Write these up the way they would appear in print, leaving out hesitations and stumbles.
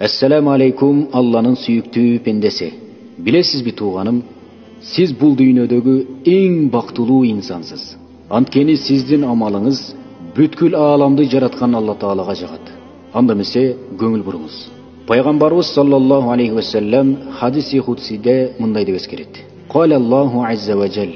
Assalamu alaikum, Allah'ın suyuktүү pendesi. Bilesizби туғаным, siz bul dünyadagi eng baqtılуу insansız. Antkeni sizdin amalыңыз бүткүл аламды жараткан Алла Таалага жагат. Анда эмесе көңүл буруңуз. Пайгамбарыбыз саллаллаху алейхи ва саллям хадиси кудсиде мындай деп эскерет. Калаллаху азза ва жал.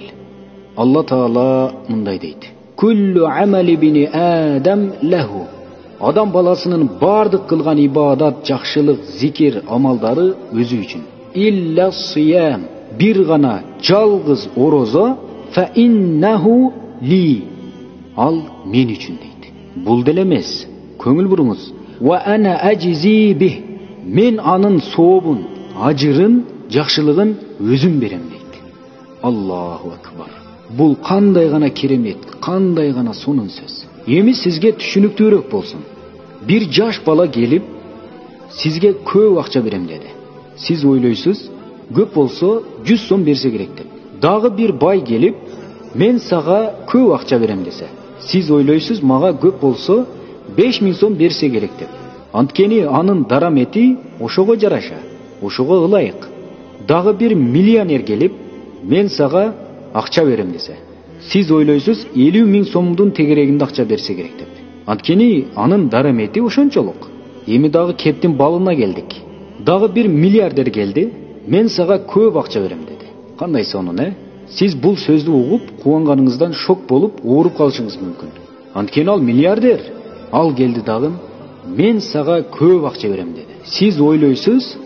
Алла Таала мындай дейт. Kullu amali bini Adam lahu. Адам баласынын бардык кылган ибадат, жакшылык, зикир, амалдары өзү үчүн. Илля сiyam. Bir gana жалгыз орозо fa innahu li. Al men үчүн дейт. Бул деле эмес. Көңүл буруңуз. Wa ana ajizi bih. Мен анын сообун, ажырын, жакшылыгын өзүм берем дейт. Аллаху акбар. Бул кандай гана керемет, кандай гана сонун сөз. Эми сизге түшүнүктүүрөөк болсун. Bir жаш бала келип, сизге көп акча берем деди. Сиз ойлойсуз, көп болсо 100 сом берсе керек деп. Дагы bir бай келип, мен сага көп акча берем десе. Сиз ойлойсуз, мага көп болсо 5000 сом берсе керек деп. Анткени анын дарамети ошого жараша, ошого ылайык. Дагы bir миллионер келип, мен сага акча берем десе. Сиз ойлойсуз, 50 000 сомдун тегерегинде акча берсе керек деп. Анткени анын дарамети ошончолук. Эми дагы кептин балына келдик. Дагы bir миллиардер келди, мен сага көп акча берем деди. Кандай сонун, Сиз бул сөздү угуп, кубанганыңыздан шок болуп, ооруп калышыңыз мүмкүн. Анткени ал миллиардер. Ал келди дагы, мен сага көп акча берем деди. Сиз ойлойсуз,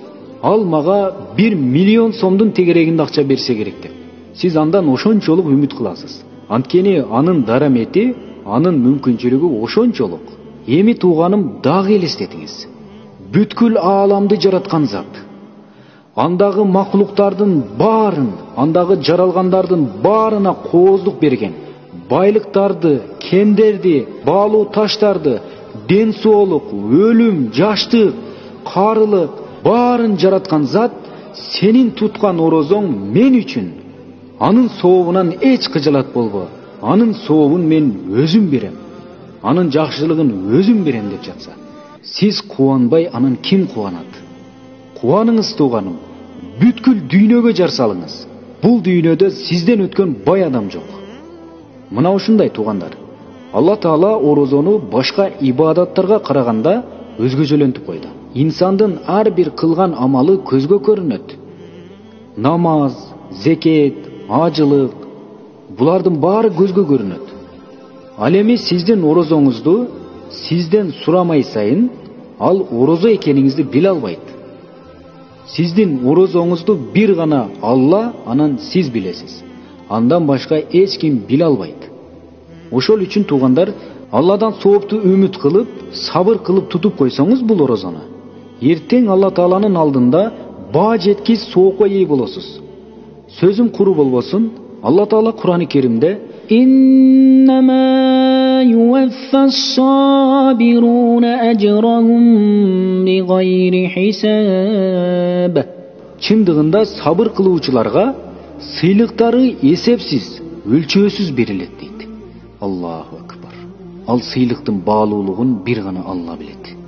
ал мага 1 миллион сомдун тегерегинде акча берсе керек деп. Сиз андан ошончолук үмүт кыласыз. Анткени анын дарамети, анын мүмкүнчүлүгү ошончолук. Эми тууганым, дагы элестетиңиз. Бүткүл ааламды жараткан зат. Андагы макулуктардын баарын, андагы жаралгандардын баарына кооздук берген. Байлыктарды, кендерди, баалуу таштарды, ден соолук, өлүм, жаштык, карылык баарын жараткан зат сенин туткан орозоң мен үчүн. Анын сообунан эч кыжалат болбо. Анын сообун мен өзүм берем. Анын жакшылыгын өзүм берем деп жатса. Сиз кубанбай анан ким кубанат? Кубаныңыз тууганым. Бүткүл дүйнөгө жар салыңыз. Бул дүйнөдө сизден өткөн бай адам жок. Мына ушундай туугандар. Алла Таала орозону башка ибадаттарга караганда өзгөчөлөнтүп койду. Инсандын ар бир кылган амалы көзгө көрүнөт. Намаз, зекет, ажылык, булардын баары көзгө көрүнөт. Ал эми сиздин орозоңузду сизден сурамай сайын, ал орозо экениңизди биле албайт. Сиздин орозоңузду бир гана Алла, анан сиз билесиз. Андан башка эч ким биле албайт. Ошол үчүн туугандар, Алладан соопту үмүт кылып, сабыр кылып тутуп койсоңуз бул орозону, эртең Алла Тааланын алдында баа жеткис соокко ээ болосуз. Сөзүм куру болбосун, Алла Таала Кур'ан-ы Керимде İnnemâ yuvaffas-sabirûne ecrahum bighayri hisab. Чындыгында сабыр кылуучуларга сыйлыктары эсепсиз, өлчөөсүз берилет дейт. Аллаху акбар. Ал сыйлыктын баалуулугун бир гана Алла билет.